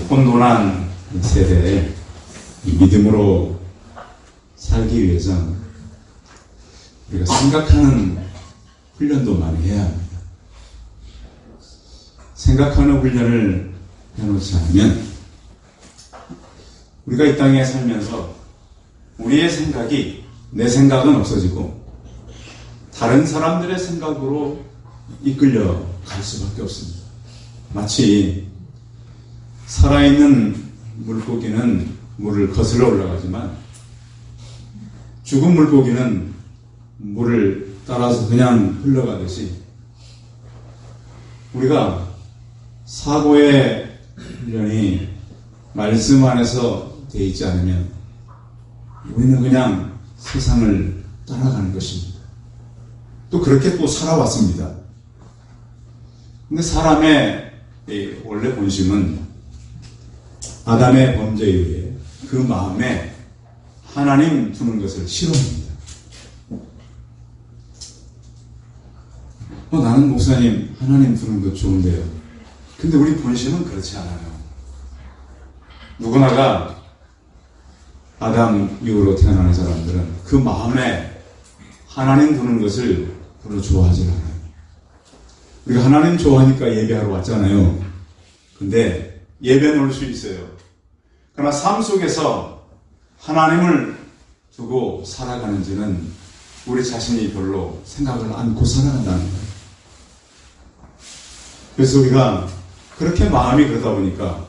혼돈한 세대에 믿음으로 살기 위해서 우리가 생각하는 훈련도 많이 해야 합니다. 생각하는 훈련을 해놓지 않으면 우리가 이 땅에 살면서 우리의 생각이 내 생각은 없어지고 다른 사람들의 생각으로 이끌려 갈 수밖에 없습니다. 마치 살아있는 물고기는 물을 거슬러 올라가지만 죽은 물고기는 물을 따라서 그냥 흘러가듯이 우리가 사고의 훈련이 말씀 안에서 되어 있지 않으면 우리는 그냥 세상을 따라가는 것입니다. 또 그렇게 또 살아왔습니다. 근데 사람의 원래 본심은 아담의 범죄에 의해 그 마음에 하나님 두는 것을 싫어합니다. 나는 목사님 하나님 두는 것 좋은데요. 근데 우리 본심은 그렇지 않아요. 누구나가 아담 이후로 태어나는 사람들은 그 마음에 하나님 두는 것을 별로 좋아하지 않아요. 우리가 하나님 좋아하니까 예배하러 왔잖아요. 근데 예배는 올 수 있어요. 그러나 삶 속에서 하나님을 두고 살아가는지는 우리 자신이 별로 생각을 않고 살아간다는 거예요. 그래서 우리가 그렇게 마음이 그러다 보니까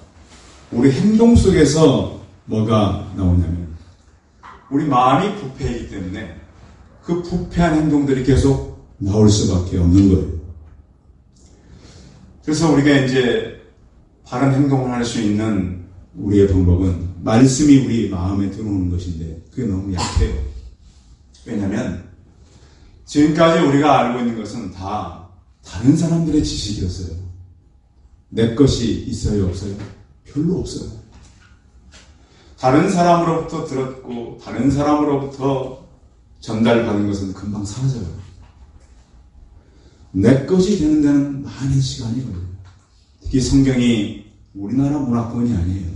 우리 행동 속에서 뭐가 나오냐면 우리 마음이 부패이기 때문에 그 부패한 행동들이 계속 나올 수밖에 없는 거예요. 그래서 우리가 이제 바른 행동을 할 수 있는 우리의 방법은 말씀이 우리 마음에 들어오는 것인데 그게 너무 약해요. 왜냐하면 지금까지 우리가 알고 있는 것은 다 다른 사람들의 지식이었어요. 내 것이 있어요, 없어요? 별로 없어요. 다른 사람으로부터 들었고 다른 사람으로부터 전달받은 것은 금방 사라져요. 내 것이 되는 데는 많은 시간이 걸려요. 특히 성경이 우리나라 문화권이 아니에요.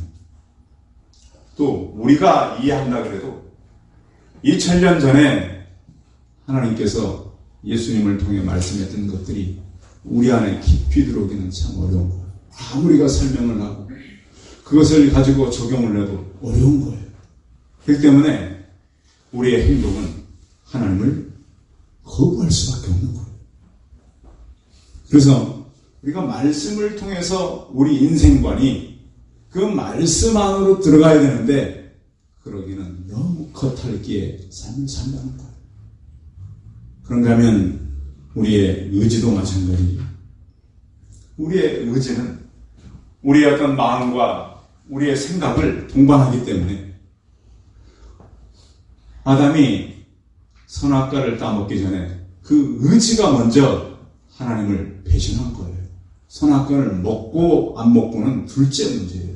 또 우리가 이해한다 그래도 2000년 전에 하나님께서 예수님을 통해 말씀했던 것들이 우리 안에 깊이 들어오기는 참 어려운 거예요. 아무리가 설명을 하고 그것을 가지고 적용을 해도 어려운 거예요. 그렇기 때문에 우리의 행동은 하나님을 거부할 수밖에 없는 거예요. 그래서 우리가 말씀을 통해서 우리 인생관이 그 말씀 안으로 들어가야 되는데 그러기는 너무 겉핥기에 삶을 산다는 거예요. 그런가 하면 우리의 의지도 마찬가지죠. 우리의 의지는 우리의 어떤 마음과 우리의 생각을 동반하기 때문에 아담이 선악과를 따먹기 전에 그 의지가 먼저 하나님을 배신한 거예요. 선악과를 먹고 안 먹고는 둘째 문제예요.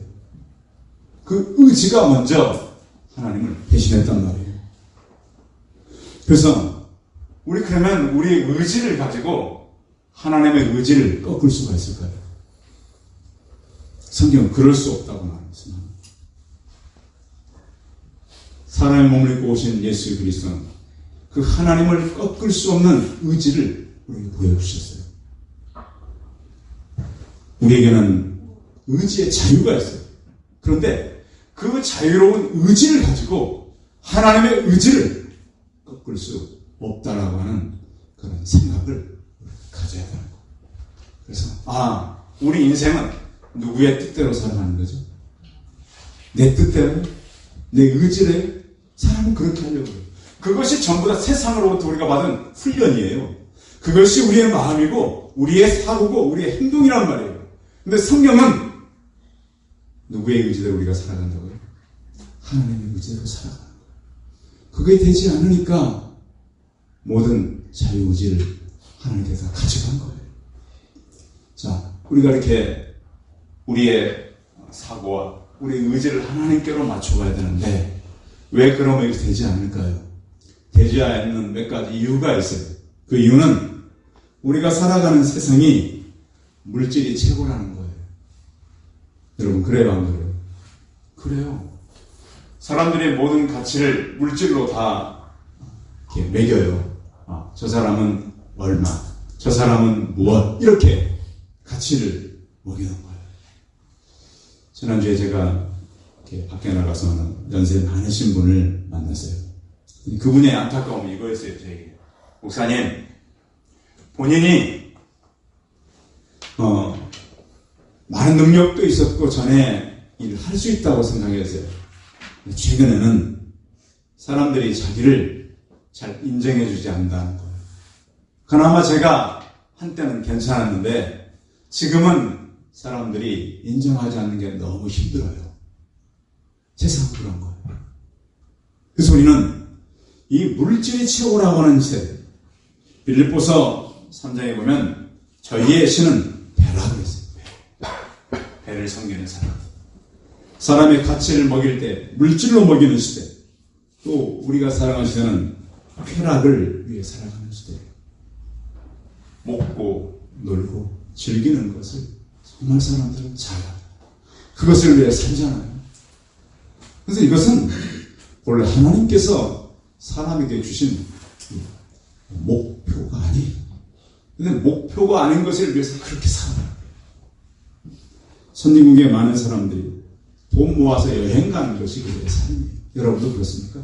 그 의지가 먼저 하나님을 배신했단 말이에요. 그래서 우리 그러면 우리의 의지를 가지고 하나님의 의지를 꺾을 수가 있을까요? 성경은 그럴 수 없다고 말했습니다. 사람의 몸을 입고 오신 예수 그리스도는 그 하나님을 꺾을 수 없는 의지를 우리에게 보여주셨어요. 우리에게는 의지의 자유가 있어요. 그런데 그 자유로운 의지를 가지고 하나님의 의지를 꺾을 수 없다라고 하는 그런 생각을 가져야 되는 거예요. 그래서 우리 인생은 누구의 뜻대로 살아가는 거죠? 내 뜻대로? 내 의지대로? 사람은 그렇게 하려고 해요. 그것이 전부 다 세상으로부터 우리가 받은 훈련이에요. 그것이 우리의 마음이고 우리의 사고고 우리의 행동이란 말이에요. 근데 성경은 누구의 의지대로 우리가 살아간다고요? 하나님의 의지대로 살아가는 거예요. 그게 되지 않으니까 모든 자유의지를 하나님께서 가져간 거예요. 자, 우리가 이렇게 우리의 사고와 우리의 의지를 하나님께로 맞춰가야 되는데 왜 그러면 이렇게 되지 않을까요? 되지 않는 몇 가지 이유가 있어요. 그 이유는 우리가 살아가는 세상이 물질이 최고라는 거예요. 여러분 여러분, 그래요, 안 그래요? 그래요. 사람들의 모든 가치를 물질로 다 이렇게 매겨요. 저 사람은 얼마, 저 사람은 무엇, 이렇게 가치를 먹이는 거예요. 지난주에 제가 이렇게 밖에 나가서 연세 많으신 분을 만났어요. 그분의 안타까움이 이거였어요, 저에게. 목사님, 본인이 많은 능력도 있었고 전에 일을 할 수 있다고 생각했어요. 최근에는 사람들이 자기를 잘 인정해주지 않는다는 거예요. 그나마 제가 한때는 괜찮았는데 지금은 사람들이 인정하지 않는 게 너무 힘들어요. 세상 그런 거예요. 그 소리는 이 물질의 최고라고 하는 시대. 빌립보서 3장에 보면 저희의 신은 배라고 했어요. 배를 섬기는 사람. 사람의 가치를 먹일 때 물질로 먹이는 시대. 또 우리가 살아가는 시대는 쾌락을 위해 살아가는 시대예요. 먹고 놀고 즐기는 것을 정말 사람들은 잘합니다. 그것을 위해 살잖아요. 그래서 이것은 원래 하나님께서 사람에게 주신 목표가 아니에요. 근데 목표가 아닌 것을 위해서 그렇게 살아요. 선진국의 많은 사람들이 돈 모아서 여행 가는 것이 그들의 삶이에요. 여러분도 그렇습니까?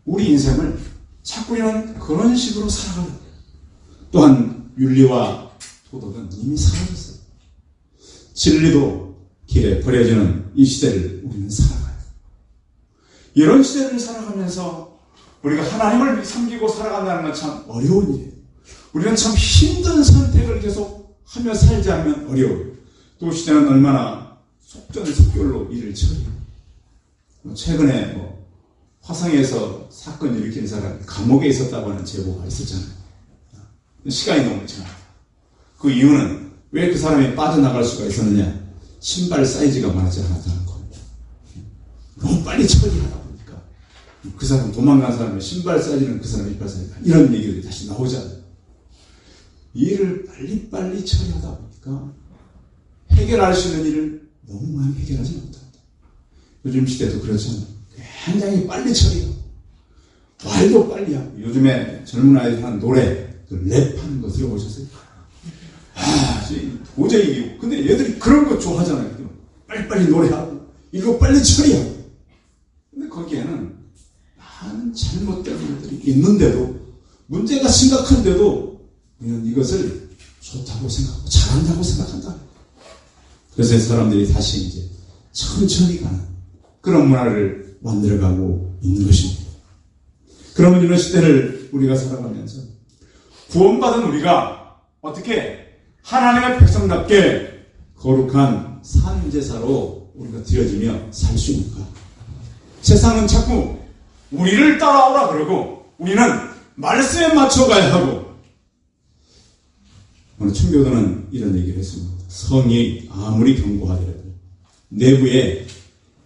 우리 인생을 자꾸 이런 그런 식으로 살아가는 거예요. 또한 윤리와 도덕은 이미 사라졌어요. 진리도 길에 버려지는 이 시대를 우리는 살아가요. 이런 시대를 살아가면서 우리가 하나님을 섬기고 살아간다는 건 참 어려운 일이에요. 우리는 참 힘든 선택을 계속 하며 살지 않으면 어려워요. 또 시대는 얼마나 속전속결로 일을 처리해요. 최근에 화성에서 사건 일으킨 사람이 감옥에 있었다고 하는 제보가 있었잖아요. 시간이 너무 지났다. 그 이유는 왜 그 사람이 빠져나갈 수가 있었느냐? 신발 사이즈가 맞지 않았다는 겁니다. 너무 빨리 처리하다 보니까 그 사람 도망간 사람의 신발 사이즈는 그 사람의 신발 사이즈가 이런 얘기들이 다시 나오잖아요. 일을 빨리빨리 처리하다 보니까 해결할 수 있는 일을 너무 많이 해결하지 못합니다. 요즘 시대도 그렇잖아요. 굉장히 빨리 처리하고 말도 빨리 하고 요즘에 젊은 아이들 하는 노래 랩하는 거 들어보셨어요? 도저히 근데 얘들이 그런 거 좋아하잖아요. 빨리빨리 노래하고 이거 빨리 처리하고 근데 거기에는 많은 잘못된 것들이 있는데도 문제가 심각한데도 우리는 이것을 좋다고 생각하고 잘한다고 생각한다. 그래서 사람들이 다시 이제 천천히 가는 그런 문화를 만들어가고 있는 것입니다. 그러면 이런 시대를 우리가 살아가면서 구원받은 우리가 어떻게 하나님의 백성답게 거룩한 산제사로 우리가 드려지며 살 수 있는가? 세상은 자꾸 우리를 따라오라 그러고 우리는 말씀에 맞춰가야 하고 오늘 청교도는 이런 얘기를 했습니다. 성이 아무리 견고하더라도 내부에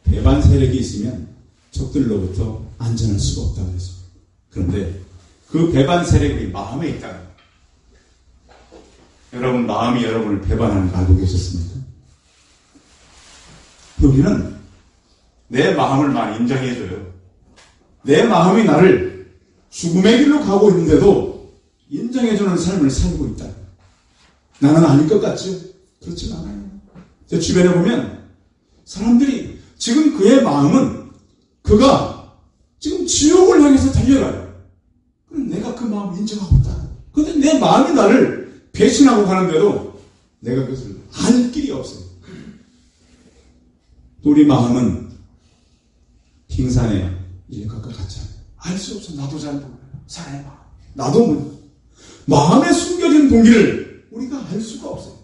배반 세력이 있으면 적들로부터 안전할 수가 없다고 했습니다. 그런데 그 배반 세력이 마음에 있다는 여러분 마음이 여러분을 배반하는 거 알고 계셨습니까? 여기는 내 마음을 많이 인정해줘요. 내 마음이 나를 죽음의 길로 가고 있는데도 인정해주는 삶을 살고 있다. 나는 아닐 것 같죠? 그렇지 않아요. 제 주변에 보면 사람들이 지금 그의 마음은 그가 지금 지옥을 향해서 달려가요. 그럼 내가 그 마음을 인정하고 있다. 그런데 내 마음이 나를 배신하고 가는데도 내가 그것을 알 길이 없어요. 또 우리 마음은 빙산의 일각과 같지 않아요. 알 수 없어. 나도 잘 몰라요. 사람의 마음. 나도 몰라요. 마음에 숨겨진 동기를 우리가 알 수가 없어요.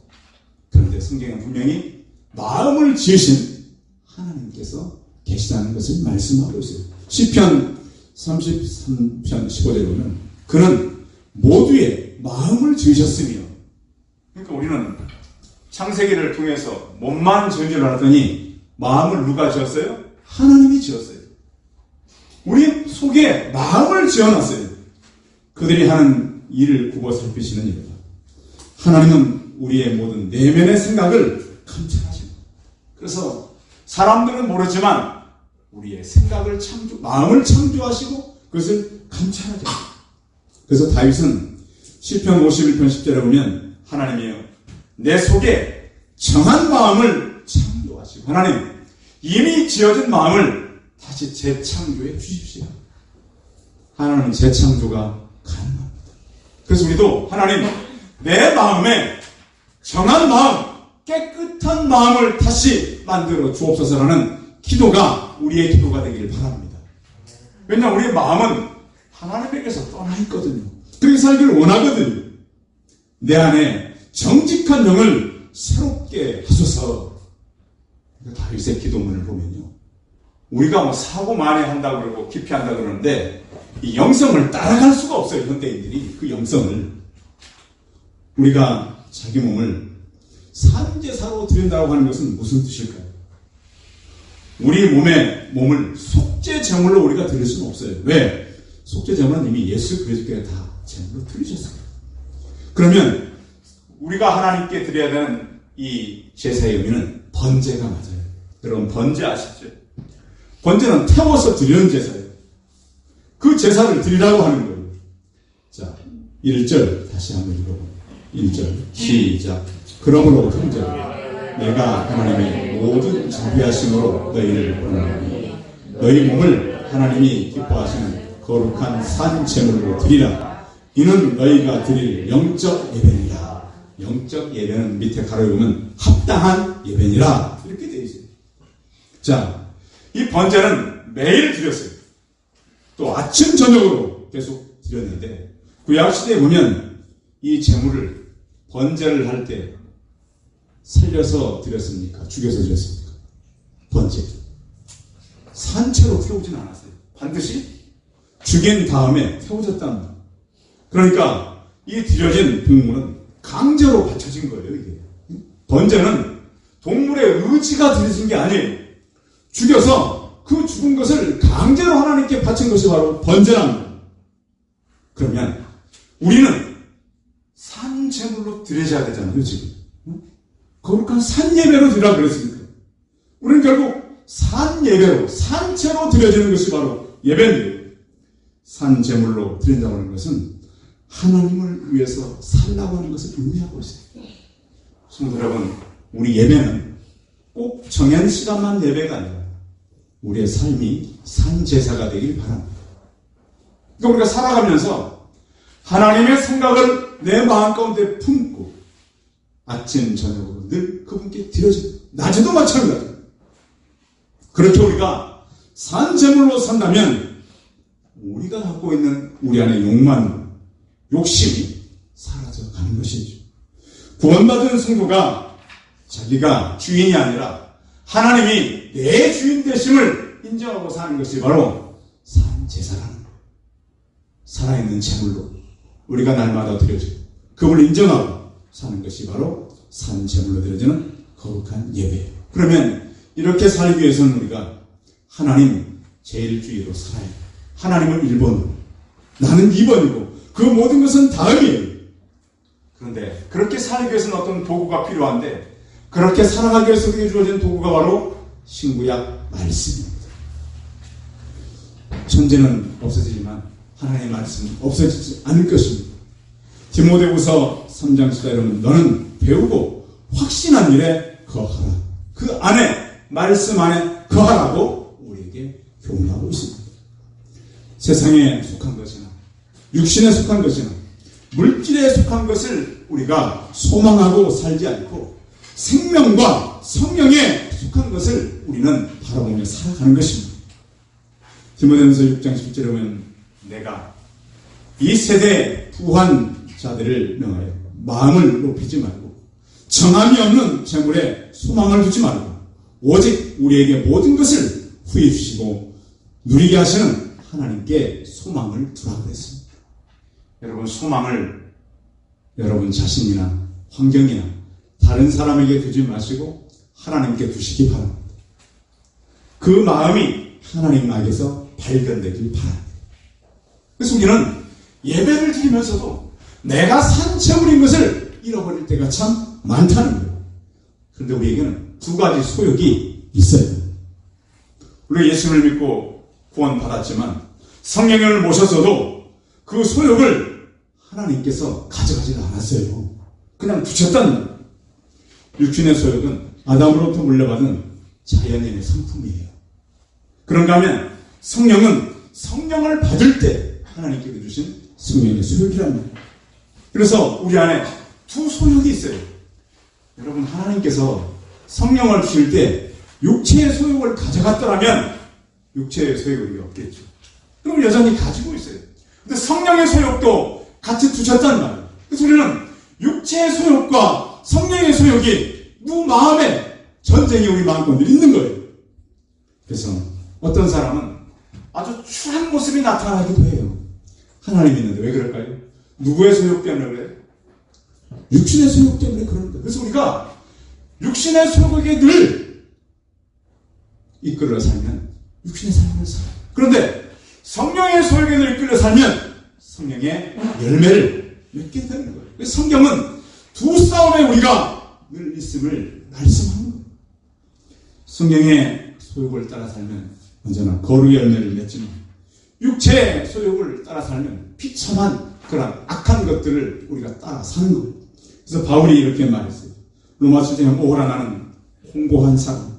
그런데 성경은 분명히 마음을 지으신 하나님께서 계시다는 것을 말씀하고 있어요. 시편 33편 15절에 보면 그는 모두의 마음을 지으셨으며 그러니까 우리는 창세기를 통해서 몸만 지은 줄 알았더니 마음을 누가 지었어요? 하나님이 지었어요. 우리 속에 마음을 지어놨어요. 그들이 하는 일을 굽어 살피시는 일이다. 하나님은 우리의 모든 내면의 생각을 감찰하십니다. 그래서 사람들은 모르지만 우리의 생각을 마음을 창조하시고 그것을 감찰하죠. 그래서 다윗은 시편 51편 10절에 보면 하나님이여 내 속에 정한 마음을 창조하시고 하나님 이미 지어진 마음을 다시 재창조해 주십시오. 하나님은 재창조가 가능합니다. 그래서 우리도 하나님 내 마음에 정한 마음 깨끗한 마음을 다시 만들어 주옵소서라는 기도가 우리의 기도가 되기를 바랍니다. 왜냐하면 우리의 마음은 하나님에게서 떠나 있거든요. 그렇게 살기를 원하거든요. 내 안에 정직한 영을 새롭게 하소서. 다윗의 기도문을 보면요, 우리가 뭐 사고 만회한다고 그러고 기피한다고 그러는데 이 영성을 따라갈 수가 없어요. 현대인들이 그 영성을. 우리가 자기 몸을 산제사로 드린다고 하는 것은 무슨 뜻일까요? 우리 몸을 속죄 제물로 우리가 드릴 수는 없어요. 왜? 속죄 제물은 이미 예수 그리스도께 다 제물로 드리셨어요. 그러면 우리가 하나님께 드려야 되는 이 제사의 의미는 번제가 맞아요. 여러분 번제 아시죠? 번제는 태워서 드리는 제사예요. 그 제사를 드리라고 하는 거예요. 자, 1절 다시 한번 읽어보세요. 1절 시작. 그러므로 형제들 내가 하나님의 모든 자비하심으로 너희를 권하노니 너희 몸을 하나님이 기뻐하시는 거룩한 산 제물로 드리라. 이는 너희가 드릴 영적 예배니라. 영적 예배는 밑에 가로에 보면 합당한 예배니라 이렇게 되어 있어요. 자, 이 번제는 매일 드렸어요. 또 아침 저녁으로 계속 드렸는데 구약시대에 보면 이 제물을 번제를 할 때 살려서 드렸습니까? 죽여서 드렸습니까? 번제. 산채로 태우진 않았어요. 반드시 죽인 다음에 태워졌답니다. 그러니까 이 드려진 동물은 강제로 바쳐진 거예요. 이게 번제는 동물의 의지가 드려진 게 아니에요. 죽여서 그 죽은 것을 강제로 하나님께 바친 것이 바로 번제랍니다. 그러면 우리는 산 제물로 드려야 되잖아요. 지금 거룩한 산 예배로 드리라 그랬으니까 우리는 결국 산 예배로 산채로 드려지는 것이 바로 예배인데요. 산 제물로 드린다고 하는 것은 하나님을 위해서 살라고 하는 것을 의미하고 있어요. 성도 여러분, 우리 예배는 꼭 정한 시간만 예배가 아니라 우리의 삶이 산 제사가 되길 바랍니다. 그러니까 우리가 살아가면서 하나님의 생각을 내 마음 가운데 품고 아침 저녁으로 늘 그분께 드려집니다. 낮에도 마찬가지입니다. 그렇게 우리가 산 제물로 산다면 우리가 갖고 있는 우리 안의 욕망, 욕심이 사라져가는 것이죠. 구원받은 성도가 자기가 주인이 아니라 하나님이 내 주인 되심을 인정하고 사는 것이 바로 산 제사라는 거예요. 살아있는 제물로 우리가 날마다 드려지고 그걸 인정하고 사는 것이 바로 산 제물로 드려지는 거룩한 예배예요. 그러면 이렇게 살기 위해서는 우리가 하나님 제1주의로 살아야 해요. 하나님을 1번으로, 나는 2번이고 그 모든 것은 다음이에요. 그런데 그렇게 살기 위해서는 어떤 도구가 필요한데 그렇게 살아가기 위해서 우리에게 주어진 도구가 바로 신구약 말씀입니다. 천재는 없어지지만 하나님의 말씀은 없어지지 않을 것입니다. 디모데후서 3장 10절에 보면 너는 배우고 확신한 일에 거하라. 그 안에 말씀 안에 거하라고 우리에게 교훈하고 있습니다. 세상에 속한 것이나 육신에 속한 것이나 물질에 속한 것을 우리가 소망하고 살지 않고 생명과 성령에 속한 것을 우리는 바라보며 살아가는 것입니다. 디모데후서 6장 10절에 보면 내가 이 세대의 부한 자들을 명하여 마음을 높이지 말고 정함이 없는 재물에 소망을 두지 말고 오직 우리에게 모든 것을 후해 주시고 누리게 하시는 하나님께 소망을 두라고 그랬습니다. 여러분, 소망을 여러분 자신이나 환경이나 다른 사람에게 두지 마시고 하나님께 두시기 바랍니다. 그 마음이 하나님 앞에서 발견되길 바랍니다. 그래서 우리는 예배를 드리면서도 내가 산 제물인 것을 잃어버릴 때가 참 많다는 거예요. 그런데 우리에게는 두 가지 소욕이 있어요. 우리가 예수를 믿고 구원받았지만 성령을 모셨어도 그 소욕을 하나님께서 가져가지는 않았어요. 그냥 두셨다는 거예요. 육신의 소욕은 아담으로부터 물려받은 자연인의 성품이에요. 그런가 하면 성령은 성령을 받을 때 하나님께서 주신 성령의 소욕이랍니다. 그래서 우리 안에 두 소욕이 있어요. 여러분, 하나님께서 성령을 주실 때 육체의 소욕을 가져갔더라면 육체의 소욕이 없겠죠. 그럼 여전히 가지고 있어요. 근데 성령의 소욕도 같이 두셨단 말이에요. 그래서 우리는 육체의 소욕과 성령의 소욕이 누구 마음에 전쟁이 우리 마음껏 있는 거예요. 그래서 어떤 사람은 아주 추한 모습이 나타나기도 해요. 하나님 있는데 왜 그럴까요? 누구의 소욕 때문에 그래요? 육신의 소욕 때문에 그러는 거예요. 그래서 우리가 육신의 소욕에 늘 이끌어 살면 육신의 삶을 살아요. 그런데 성령의 소욕에 늘 이끌어 살면 성령의 열매를 맺게 되는 거예요. 그래서 성경은 두 싸움에 우리가 늘 있음을 말씀하는 거예요. 성령의 소욕을 따라 살면 언제나 거룩의 열매를 맺지만 육체의 소욕을 따라 살면 비참한 그런 악한 것들을 우리가 따라 사는 거예요. 그래서 바울이 이렇게 말했어요. 로마서 7장에 오라 나는 공고한 사람이다.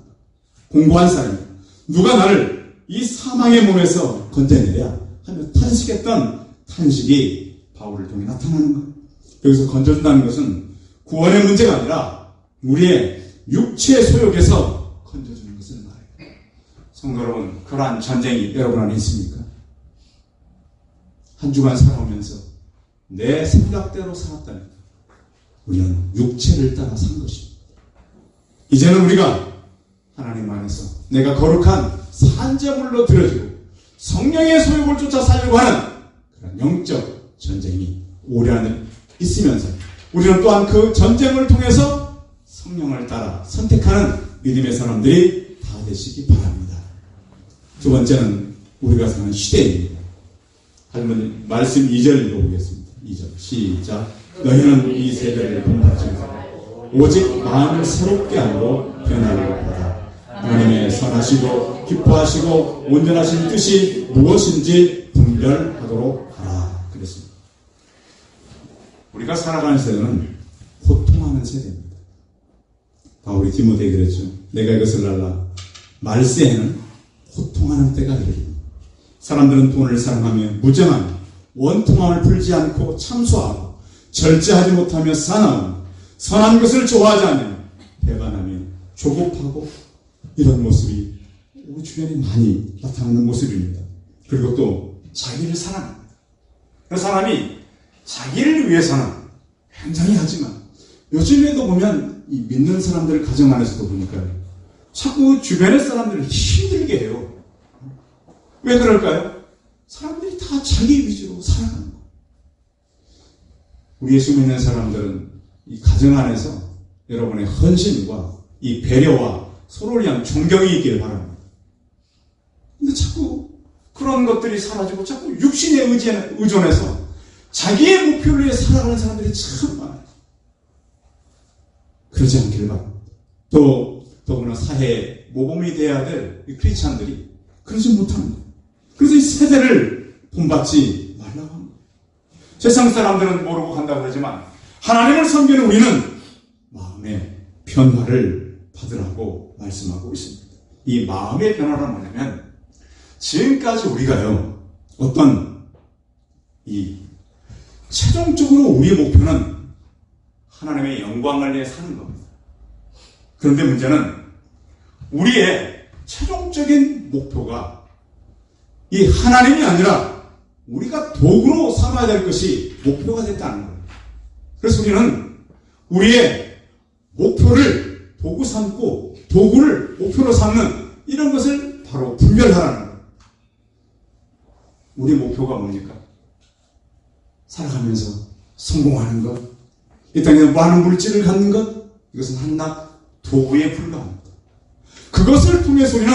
누가 나를 이 사망의 몸에서 건져내랴 하며 탄식했던 탄식이 바울을 통해 나타나는 거예요. 여기서 건져준다는 것은 구원의 문제가 아니라 우리의 육체의 소욕에서 건져주는 것을 말해요. 성도 여러분, 그러한 전쟁이 여러분 안에 있습니까? 한 주간 살아오면서 내 생각대로 살았다면 우리는 육체를 따라 산 것입니다. 이제는 우리가 하나님 안에서 내가 거룩한 산제물로 드려지고 성령의 소욕을 쫓아 살려고 하는 그런 영적 전쟁이 우리 안에 있으면서 우리는 또한 그 전쟁을 통해서 성령을 따라 선택하는 믿음의 사람들이 다 되시기 바랍니다. 두 번째는 우리가 사는 시대입니다. 할머니 말씀 2절 읽어보겠습니다. 2절 시작. 너희는 이 세대를 본받지 말고 오직 마음을 새롭게 함으로 변화를 받아 하나님의 선하시고 기뻐하시고 온전하신 뜻이 무엇인지 분별하도록 하라. 그랬습니다. 우리가 살아가는 세대는 고통하는 세대입니다. 바울이 디모데에게 그랬죠. 내가 이것을 알라. 말세에는 고통하는 때가 이르리니 사람들은 돈을 사랑하며 무정하며 원통함을 풀지 않고 참소하고 절제하지 못하며 사나우며 선한 것을 좋아하지 않으며 배반하며 조급하고 이런 모습이 우리 주변에 많이 나타나는 모습입니다. 그리고 또 자기를 사랑합니다. 그 사람이 자기를 위해서는 굉장히 하지만 요즘에도 보면 이 믿는 사람들 가정 안에서도 보니까요. 자꾸 주변의 사람들을 힘들게 해요. 왜 그럴까요? 사람들이 다 자기 위주로 살아가는 거예요. 우리 예수 믿는 사람들은 이 가정 안에서 여러분의 헌신과 이 배려와 서로를 위한 존경이 있기를 바랍니다. 근데 자꾸 그런 것들이 사라지고 자꾸 육신에 의존해서 자기의 목표를 위해 살아가는 사람들이 참 많아요. 그러지 않기를 바랍니다. 더구나 사회의 모범이 되어야 될 이 크리스찬들이 그러지 못하는 거예요. 그래서 이 세대를 본받지 말라고 합니다. 세상 사람들은 모르고 간다고 그러지만 하나님을 섬기는 우리는 마음의 변화를 받으라고 말씀하고 있습니다. 이 마음의 변화란 뭐냐면 지금까지 우리가요 어떤 이 최종적으로 우리의 목표는 하나님의 영광을 위해 사는 겁니다. 그런데 문제는 우리의 최종적인 목표가 이 하나님이 아니라 우리가 도구로 삼아야 될 것이 목표가 됐다는 거예요. 그래서 우리는 우리의 목표를 도구 삼고 도구를 목표로 삼는 이런 것을 바로 분별하라는 거예요. 우리 목표가 뭡니까? 살아가면서 성공하는 것, 이 땅에서 많은 물질을 갖는 것, 이것은 한낱 도구에 불과합니다. 그것을 통해서 우리는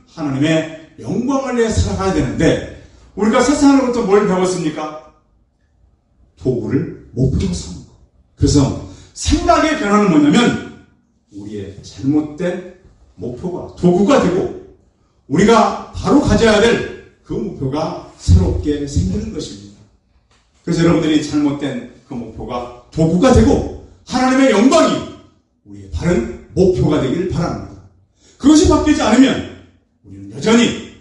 하나님의 영광을 위해 살아가야 되는데 우리가 세상으로부터 뭘 배웠습니까? 도구를 목표로 삼는 것. 그래서 생각의 변화는 뭐냐면 우리의 잘못된 목표가 도구가 되고 우리가 바로 가져야 될 그 목표가 새롭게 생기는 것입니다. 그래서 여러분들이 잘못된 그 목표가 도구가 되고 하나님의 영광이 우리의 바른 목표가 되기를 바랍니다. 그것이 바뀌지 않으면 우리는 여전히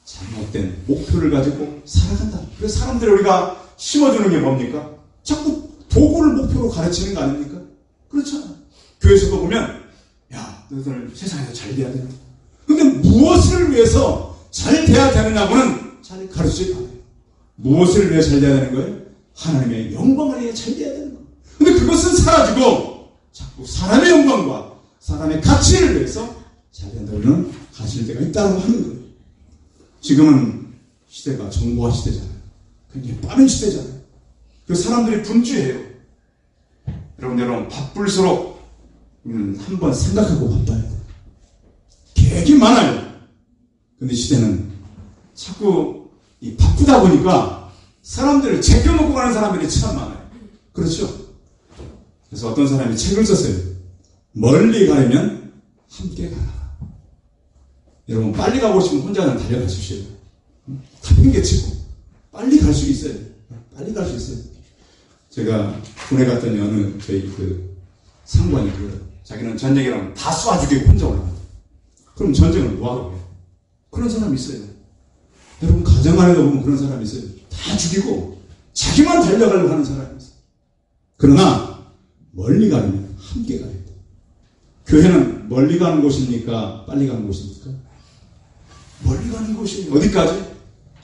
잘못된 목표를 가지고 살아간다. 그래서 사람들이 우리가 심어주는 게 뭡니까? 자꾸 도구를 목표로 가르치는 거 아닙니까? 그렇잖아. 교회에서도 보면 야, 너희들 세상에서 잘 돼야 된다. 근데 무엇을 위해서 잘 돼야 되느냐고는 잘 가르치지 않아요. 무엇을 위해 잘 돼야 되는 거예요? 하나님의 영광을 위해 잘 돼야 되는 거예요. 근데 그것은 사라지고 자꾸 사람의 영광과 사람의 가치를 위해서 잘 된다고는 가실 때가 있다고 하는 거예요. 지금은 시대가 정보화 시대잖아요. 굉장히 빠른 시대잖아요. 그래서 사람들이 분주해요. 여러분 바쁠수록 한번 생각하고 바빠야 돼요. 계획이 많아요. 근데 시대는 자꾸 바쁘다 보니까 사람들을 제껴놓고 가는 사람들이 참 많아요. 그렇죠? 그래서 어떤 사람이 책을 썼어요. 멀리 가려면 함께 가라. 여러분 빨리 가고 싶으면 혼자는 달려가십시오. 다 핑계치고 빨리 갈 수 있어요. 빨리 갈 수 있어요. 제가 군에 갔더니 어느 저희 그 상관이 자기는 전쟁이라면 다 쏴 죽이고 혼자 올라가요. 그럼 전쟁을 뭐하러 해요? 그런 사람이 있어요. 여러분 가정 안에도 보면 그런 사람이 있어요. 다 죽이고 자기만 달려가려고 하는 사람이 있어요. 그러나 멀리 가려면 함께 가야 돼요. 교회는 멀리 가는 곳입니까? 빨리 가는 곳입니까? 멀리 가는 곳이에요. 어디까지?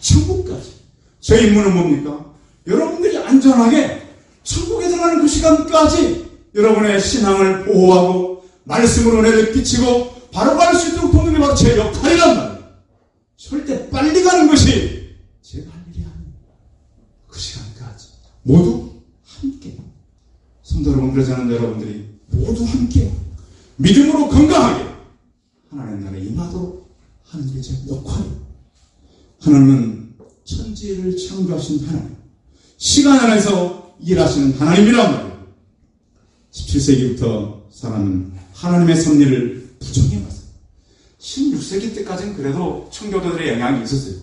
천국까지. 저희 임무는 뭡니까? 여러분들이 안전하게 천국에 들어가는 그 시간까지 여러분의 신앙을 보호하고 말씀으로 은혜를 끼치고 바로 갈 수 있도록 돕는 게 바로 제 역할이란 말이에요. 절대 빨리 가는 것이 제가 할 일이 아니에요. 그 시간까지 모두 함께. 성도 여러분, 그러지 않은 여러분들이 모두 함께 믿음으로 건강하게 하나님 나라에 임하도록 하는 게 제 역할이에요. 하나님은 천지를 창조하신 하나님, 시간 안에서 일하시는 하나님이란 말이에요. 17세기부터 사람은 하나님의 섭리를 부정해왔어요. 16세기 때까지는 그래도 청교도들의 영향이 있었어요.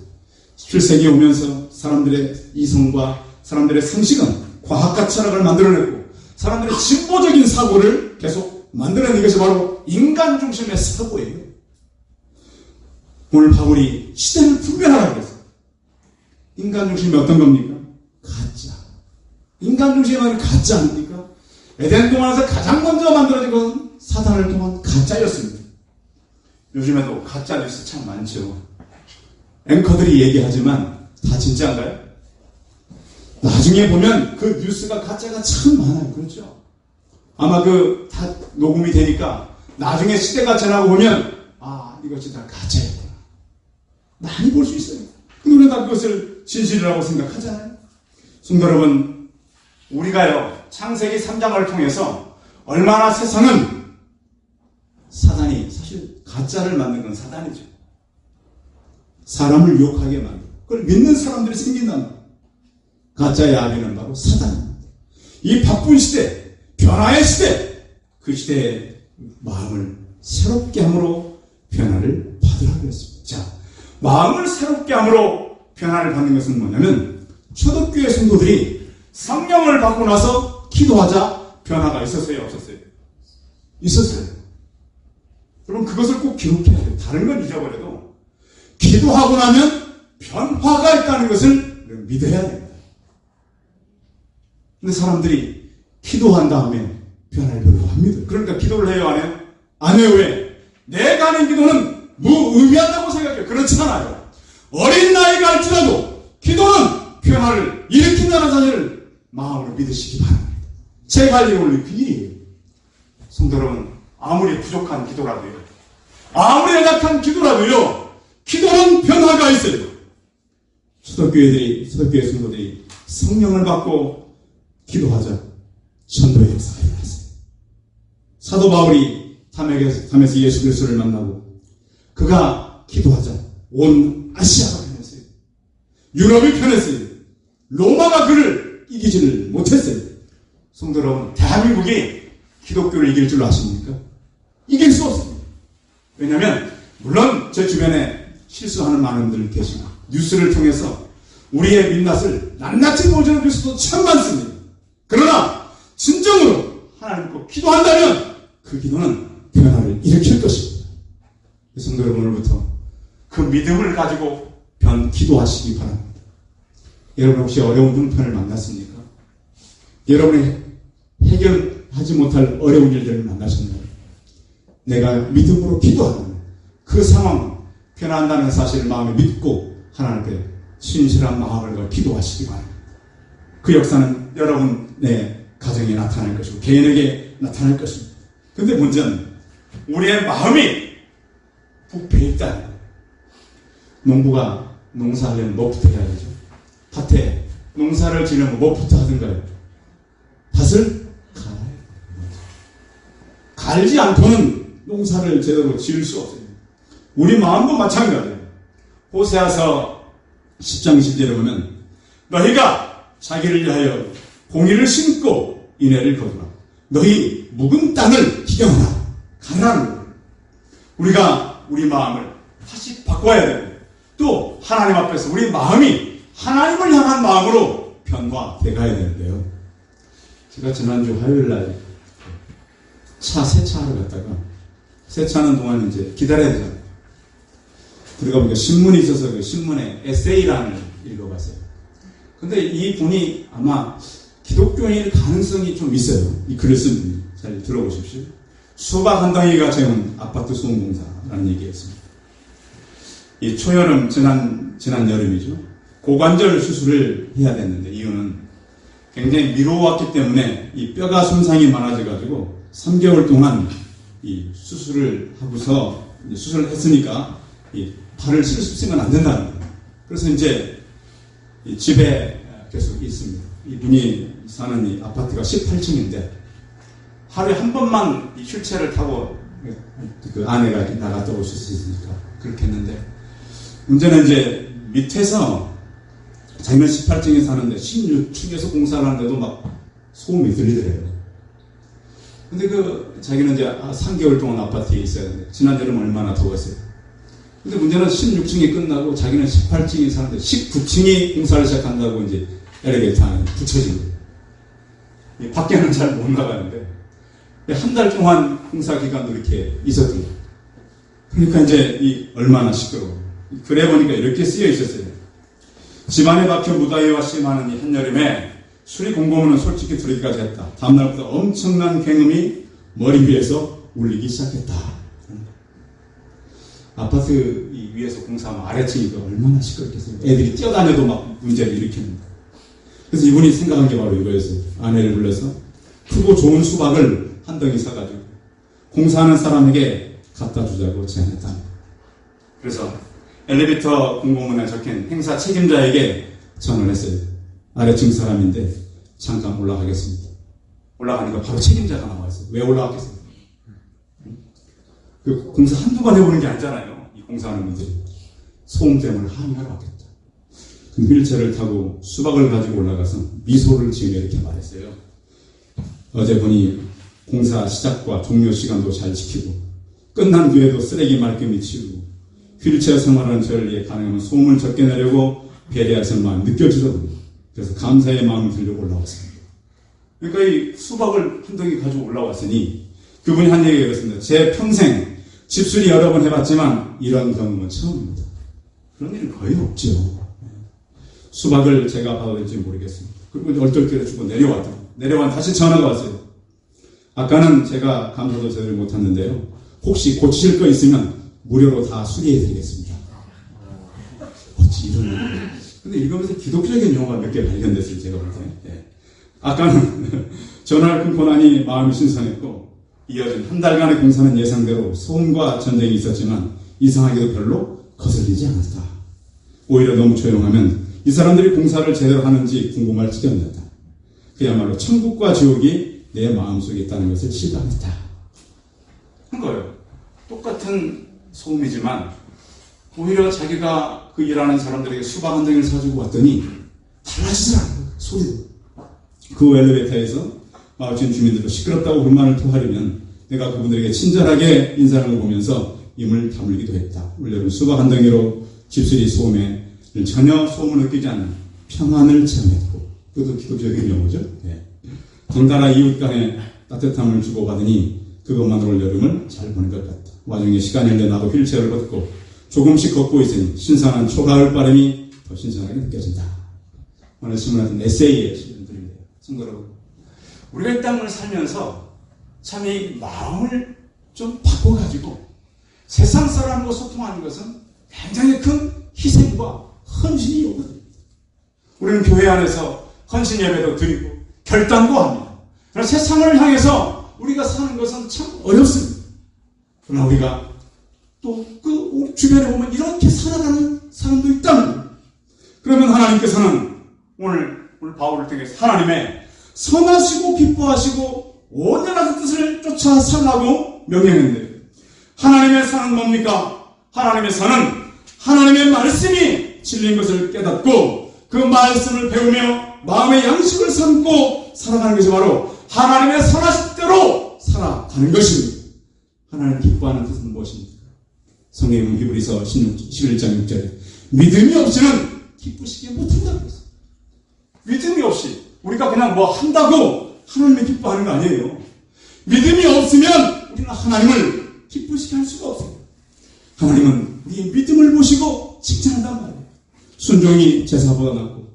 17세기에 오면서 사람들의 이성과 사람들의 상식은 과학과 철학을 만들어냈고 사람들의 진보적인 사고를 계속 만들어낸 것이 바로 인간 중심의 사고예요. 오늘 바울이 시대를 분별하라고 했어요. 인간 중심이 어떤 겁니까? 가짜. 인간 중심이 아니라 가짜 아닙니까? 에덴 동안에서 가장 먼저 만들어진 것은 사단을 통한 가짜였습니다. 요즘에도 가짜 뉴스 참 많죠. 앵커들이 얘기하지만 다 진짜인가요? 나중에 보면 그 뉴스가 가짜가 참 많아요. 그렇죠? 아마 다 녹음이 되니까 나중에 시대가 지나고 보면 이것이 다 가짜였구나. 많이 볼 수 있어요. 근데 우리는 다 그것을 진실이라고 생각하잖아요. 성도 여러분, 우리가요 창세기 3장을 통해서 얼마나 세상은 사단이 사실 가짜를 만든 건 사단이죠. 사람을 유혹하게 만들고 그걸 믿는 사람들이 생긴다는 거예요. 가짜의 아비는 바로 사단입니다. 이 바쁜 시대, 변화의 시대, 그 시대의 마음을 새롭게 함으로 변화를 받으라고 했습니다. 자, 마음을 새롭게 함으로 변화를 받는 것은 뭐냐면 초대교회 성도들이 성령을 받고 나서 기도하자 변화가 있었어요? 없었어요? 있었어요. 여러분 그것을 꼭 기록해야 돼요. 다른 건 잊어버려도 기도하고 나면 변화가 있다는 것을 믿어야 됩니다. 근데 사람들이 기도한 다음에 변화를 별로 안 믿어요. 그러니까 기도를 해요? 안 해요? 안 해요. 왜? 내가 하는 기도는 무의미하다고 생각해요. 그렇지 않아요. 어린 나이가 할지라도 기도는 변화를 일으킨다는 사실을 마음으로 믿으시기 바랍니다. 제가 할 일은 원래 그 일이에요. 성도 여러분, 아무리 부족한 기도라도요, 아무리 연약한 기도라도요, 기도는 변화가 있어요. 초대교회 성도들이 성령을 받고 기도하자 전도의 역사가 일어났어요. 사도 바울이 담에서 예수 그리스도를 만나고 그가 기도하자 온 아시아가 변했어요. 유럽이 변했어요. 로마가 그를 이기지를 못했어요. 성도 여러분, 대한민국이 기독교를 이길 줄 아십니까? 이길 수 없습니다. 왜냐하면 물론 제 주변에 실수하는 많은 분들 계시고 뉴스를 통해서 우리의 민낯을 낱낱이 보여주는 뉴스도 참 많습니다. 그러나 진정으로 하나님 꼭 기도한다면 그 기도는 변화를 일으킬 것입니다. 성도 여러분, 오늘부터 그 믿음을 가지고 기도하시기 바랍니다. 여러분 혹시 어려운 형편을 만났습니까? 여러분이 해결하지 못할 어려운 일들을 만나셨나요? 내가 믿음으로 기도하는 그 상황은 변화한다는 사실을 마음에 믿고 하나님께 신실한 마음을 기도하시기 바랍니다. 그 역사는 여러분의 가정에 나타날 것이고 개인에게 나타날 것입니다. 그런데 문제는 우리의 마음이 부패해 있다는 거예요. 농부가 농사하려면 뭐부터 해야 되죠? 밭에 농사를 지려면 뭐부터 하던가요? 밭을 갈지 않고는 농사를 제대로 지을 수 없어요. 우리 마음도 마찬가지예요. 호세아서 10장 10절에 보면 너희가 자기를 위하여 공의를 심고 인애를 거두라. 너희 묵은 땅을 기경하라. 가라는 거예요. 우리가 우리 마음을 다시 바꿔야 돼요. 또 하나님 앞에서 우리 마음이 하나님을 향한 마음으로 변화돼 가야 되는데요. 제가 지난주 화요일날 세차하러 갔다가 세차하는 동안 이제 기다려야 되잖아요. 들어가 보니까 신문이 있어서 그 신문에 에세이란을 읽어봤어요. 근데 이 분이 아마 기독교인일 가능성이 좀 있어요. 이 글을 쓴 분이. 잘 들어보십시오. 수박 한 덩이가 채운 아파트 소음공사라는 얘기였습니다. 이 초여름, 지난 여름이죠. 고관절 수술을 해야 됐는데 이유는 굉장히 미뤄왔기 때문에 이 뼈가 손상이 많아져가지고 3개월 동안 이 수술을 하고서 수술을 했으니까 이 발을 쓸 수 있으면 안 된다는 거예요. 그래서 이제 이 집에 계속 있습니다. 이분이 사는 이 아파트가 18층인데 하루에 한 번만 이 휠체어를 타고 그 아내가 나갔다 오실 수 있으니까 그렇게 했는데 문제는 이제 밑에서 자기는 18층에 사는데 16층에서 공사를 하는데도 막 소음이 들리더래요. 근데 자기는 이제 3개월 동안 아파트에 있어야 되는데 지난 여름 얼마나 더웠어요. 근데 문제는 16층이 끝나고 자기는 18층에 사는데 19층이 공사를 시작한다고 이제 엘리베이터 안에 붙여진 거예요. 밖에는 잘 못 나가는데 한 달 동안 공사 기간도 이렇게 있었던 거예요. 그러니까 이제 얼마나 시끄러워. 글에 보니까 이렇게 쓰여 있었어요. 집안에 박혀 무더위와 심하는 이 한여름에 수리 공고문은 솔직히 들어기까지 했다. 다음날부터 엄청난 굉음이 머리 위에서 울리기 시작했다. 아파트 위에서 공사하면 아래층이니까 얼마나 시끄럽겠어요. 애들이 뛰어다녀도 막 문제를 일으키는 거예요. 그래서 이분이 생각한 게 바로 이거였어요. 아내를 불러서 크고 좋은 수박을 한 덩이 사가지고 공사하는 사람에게 갖다 주자고 제안했다. 그래서 엘리베이터 공고문에 적힌 행사 책임자에게 전화를 했어요. 아래층 사람인데 잠깐 올라가겠습니다. 올라가니까 바로 책임자가 나와있어요. 왜 올라갔겠어요? 그 공사 한두 번 해보는 게 아니잖아요. 이 공사하는 분들이. 소음 때문에 항의하러 왔겠다. 그 휠체어를 타고 수박을 가지고 올라가서 미소를 지으며 이렇게 말했어요. 어제 보니 공사 시작과 종료 시간도 잘 지키고 끝난 뒤에도 쓰레기 말끔히 치우고 휠체어 생활하는 저를 위해 가능하면 소음을 적게 내려고 배려하시는 마음이 느껴지더군요. 그래서 감사의 마음을 들려고 올라왔습니다. 그러니까 이 수박을 한 덩이 가지고 올라왔으니 그분이 한 얘기가 이렇습니다. 제 평생 집수리 여러 번 해봤지만 이런 경험은 처음입니다. 그런 일은 거의 없죠. 수박을 제가 봐도 될지 모르겠습니다. 그리고 얼떨결에 주고 내려왔 다시 전화가 왔어요. 아까는 제가 감사도 제대로 못했는데요. 혹시 고치실 거 있으면 무료로 다 수리해드리겠습니다. 어찌 이런. 근데 읽으면서 기독적인 용어가 몇 개 발견됐어요. 제가 볼 때. 예. 아까는 전화를 끊고 나니 마음이 신선했고 이어진 한 달간의 공사는 예상대로 소음과 전쟁이 있었지만 이상하게도 별로 거슬리지 않았다. 오히려 너무 조용하면 이 사람들이 공사를 제대로 하는지 궁금할 지경이었다. 그야말로 천국과 지옥이 내 마음속에 있다는 것을 실감했다. 한 거예요. 똑같은 소음이지만 오히려 자기가 그 일하는 사람들에게 수박 한 덩이를 사주고 왔더니 달라지더라고요. 소리도. 그 엘리베이터에서 마주친 주민들도 시끄럽다고 불만을 토하려면 내가 그분들에게 친절하게 인사하는 걸 보면서 입을 다물기도 했다. 올여름 수박 한 덩이로 집수리 소음에 전혀 소음을 느끼지 않는 평안을 체험했고, 그것도 기독교적인 용어죠. 네. 덩달아 이웃 간에 따뜻함을 주고받으니 그것만으로 올여름을 잘 보낸 것 같다. 와중에 시간이 흘러 나도 휠체어를 걷고 조금씩 걷고 있으니 신선한 초가을 바람이 더 신선하게 느껴진다. 오늘 신문하던 에세이의 시간들인데요. 성도 여러분, 우리가 이 땅을 살면서 참 이 마음을 좀 바꿔가지고 세상 사람과 소통하는 것은 굉장히 큰 희생과 헌신이 요구됩니다. 우리는 교회 안에서 헌신 예배도 드리고 결단도 합니다. 그러나 세상을 향해서 우리가 사는 것은 참 어렵습니다. 그러나 우리가 또 그 주변에 보면 이렇게 살아가는 사람도 있다는, 그러면 하나님께서는 오늘 바울을 통해서 하나님의 선하시고 기뻐하시고 온전한 뜻을 쫓아 살라고 명령했는데, 하나님의 사는 뭡니까? 하나님의 사는 하나님의 말씀이 진리인 것을 깨닫고 그 말씀을 배우며 마음의 양식을 삼고 살아가는 것이 바로 하나님의 선하신 대로 살아가는 것입니다. 하나님 기뻐하는 뜻은 무엇입니까? 성경은 히브리서 11장 6절에 믿음이 없이는 기쁘시게 못한다고 했어요. 믿음이 없이 우리가 그냥 뭐 한다고 하나님을 기뻐하는 거 아니에요. 믿음이 없으면 우리는 하나님을 기쁘시게 할 수가 없어요. 하나님은 우리의 믿음을 보시고 칭찬한단 말이에요. 순종이 제사보다 낫고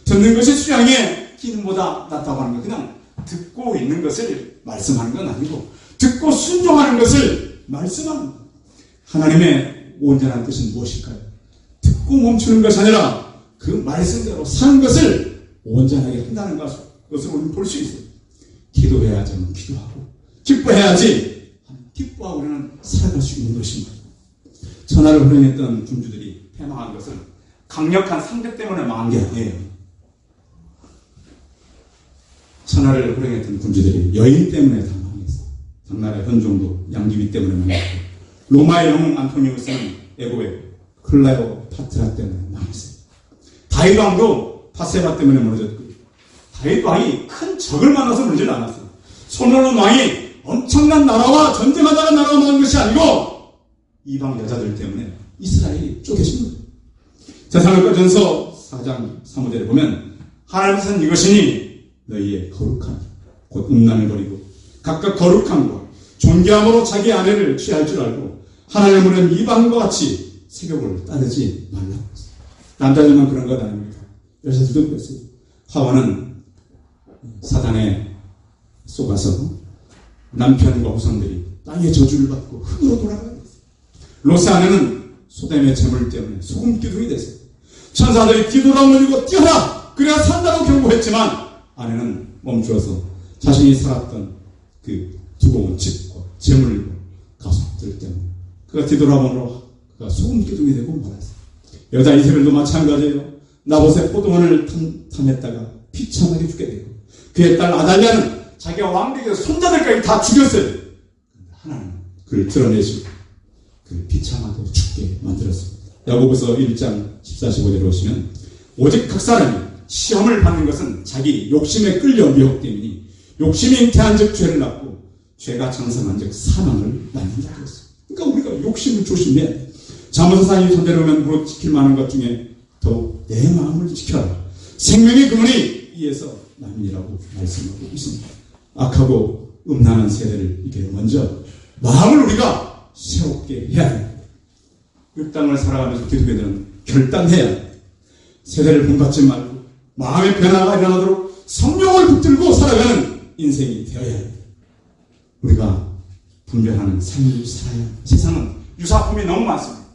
듣는 것이 수양의 기름보다 낫다고 하는 거, 그냥 듣고 있는 것을 말씀하는 건 아니고 듣고 순종하는 것을 말씀하는 것. 하나님의 온전한 뜻은 무엇일까요? 듣고 멈추는 것이 아니라 그 말씀대로 사는 것을 온전하게 한다는 것을 우리는 볼 수 있어요. 기도해야지 기도하고, 기뻐해야지 기뻐하고 우리는 살아갈 수 있는 것입니다. 천하를 호령했던 군주들이 패망한 것은 강력한 상대 때문에 망한 게 아니에요. 천하를 호령했던 군주들이 여인 때문에 다 망했어요. 당나라의 현종도 양귀비 때문에 망했고, 로마의 영웅 안토니우스는 애고의 클라이오 파트라 때문에 망했어요. 다윗 왕도 바세바 때문에 무너졌고, 다윗 왕이 큰 적을 만나서 무너지지 않았어요. 솔로몬 왕이 엄청난 나라와 전쟁하다가 나라가 망한 것이 아니고 이방 여자들 때문에 이스라엘이 쪼개진 거예요. 데살로니가전서 4장 3절에 보면 하나님께서는 이것이니 너희의 거룩함 곧 음란을 버리고 각각 거룩함과 존귀함으로 자기 아내를 취할 줄 알고 하나님은 이방과 같이 세욕을 따르지 말라고 했어요. 남자들만 그런 것 아닙니다. 여자들도 그랬어요. 하와는 사단에 속아서 남편과 후손들이 땅의 저주를 받고 흙으로 돌아가게 됐어요. 롯의 아내는 소돔의 재물 때문에 소금 기둥이 됐어요. 천사들이 뒤돌아 올리고 뛰어라! 그래야 산다고 경고했지만 아내는 멈추어서 자신이 살았던 그 두고온 집과 재물과 가족들 때문에 그가 뒤돌아보므로 그가 소금 기둥이 되고 말았어요. 여자 이세벨도 마찬가지예요. 나봇의 포도원을 탐했다가 비참하게 죽게 되고, 그의 딸 아달랴는 자기가 왕에게 손자들까지 다 죽였어요. 하나님 그를 드러내시고 그를 비참하게 죽게 만들었습니다. 야고보서 1장 14, 15절에 보시면 오직 각 사람이 시험을 받는 것은 자기 욕심에 끌려 미혹됨이니 욕심이 잉태한 즉 죄를 낳고 죄가 장성한 즉 사망을 낳는다고 했어요. 그러니까 우리가 욕심을 조심해야 돼. 잠언서 42절에 보면 무릇 지킬 만한 것 중에 더욱 내 마음을 지켜라. 생명의 근원이 이에서 남이라고 말씀하고 있습니다. 악하고 음란한 세대를 이게 먼저 마음을 우리가 새롭게 해야 됩니다. 이 땅을 살아가면서 기독교인들은 결단해야 합니다. 세대를 본받지 말고 마음의 변화가 일어나도록 성령을 붙들고 살아가는 인생이 되어야 합니다. 우리가 분별하는 삶을 살아야 합니다. 세상은 유사품이 너무 많습니다.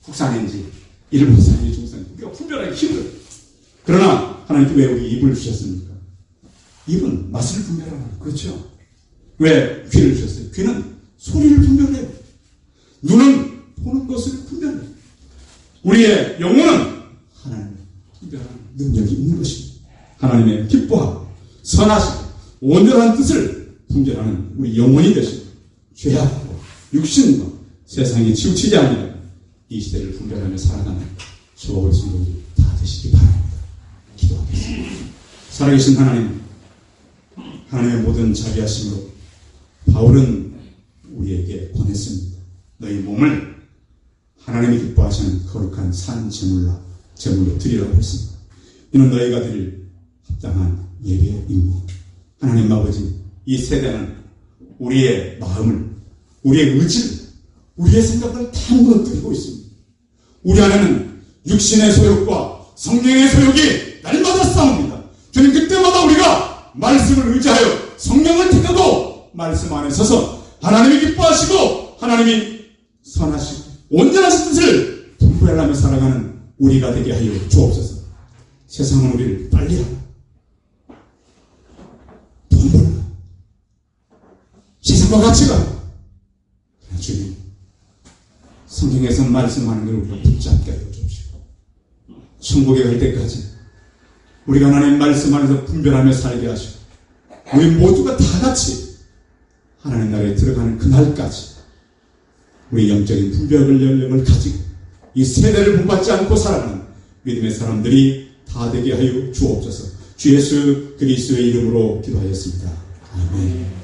국산인지 일본산인지 중국산인지 우리가 분별하기 힘들어요. 그러나 하나님께 왜 우리 입을 주셨습니까? 입은 맛을 분별하는 거예요. 그렇죠? 왜 귀를 주셨어요? 귀는 소리를 분별해요. 눈은 보는 것을 분별해요. 우리의 영혼은 하나님을 분별하는 능력이 있는 것입니다. 하나님의 기뻐하고 선하시고 온전한 뜻을 분별하는 우리 영혼이 되시고 죄악과 육신과 세상에 치우치지 아니하고 이 시대를 분별하며 살아가는 저와 성도들이 다 되시기 바랍니다. 기도하겠습니다. 살아계신 하나님, 하나님의 모든 자비하심으로 바울은 우리에게 권했습니다. 너희 몸을 하나님이 기뻐하시는 거룩한 산 제물로 드리라고 했습니다. 이는 너희가 드릴 합당한 예배입니다. 하나님 아버지, 이 세대는 우리의 마음을, 우리의 의지를, 우리의 생각을 다 무너뜨리고 있습니다. 우리 안에는 육신의 소욕과 성령의 소욕이 날마다 싸웁니다. 주님, 그때마다 우리가 말씀을 의지하여 성령을 택하고 말씀 안에 서서 하나님이 기뻐하시고 하나님이 선하시고 온전하신 뜻을 분별하며 살아가는 우리가 되게 하여 주옵소서. 세상은 우리를 빨리 하라, 돈 벌라, 세상과 같이 가라. 주님, 성경에서 말씀하는 걸 우리가 붙잡게 하여 주옵시고 천국에 갈 때까지 우리가 하나님 말씀 안에서 분별하며 살게 하시고 우리 모두가 다 같이 하나님 나라에 들어가는 그날까지 우리 영적인 분별 연령을 가지고 이 세대를 본받지 않고 살아가는 믿음의 사람들이 다 되게 하여 주옵소서. 주 예수 그리스도의 이름으로 기도하였습니다. 아멘.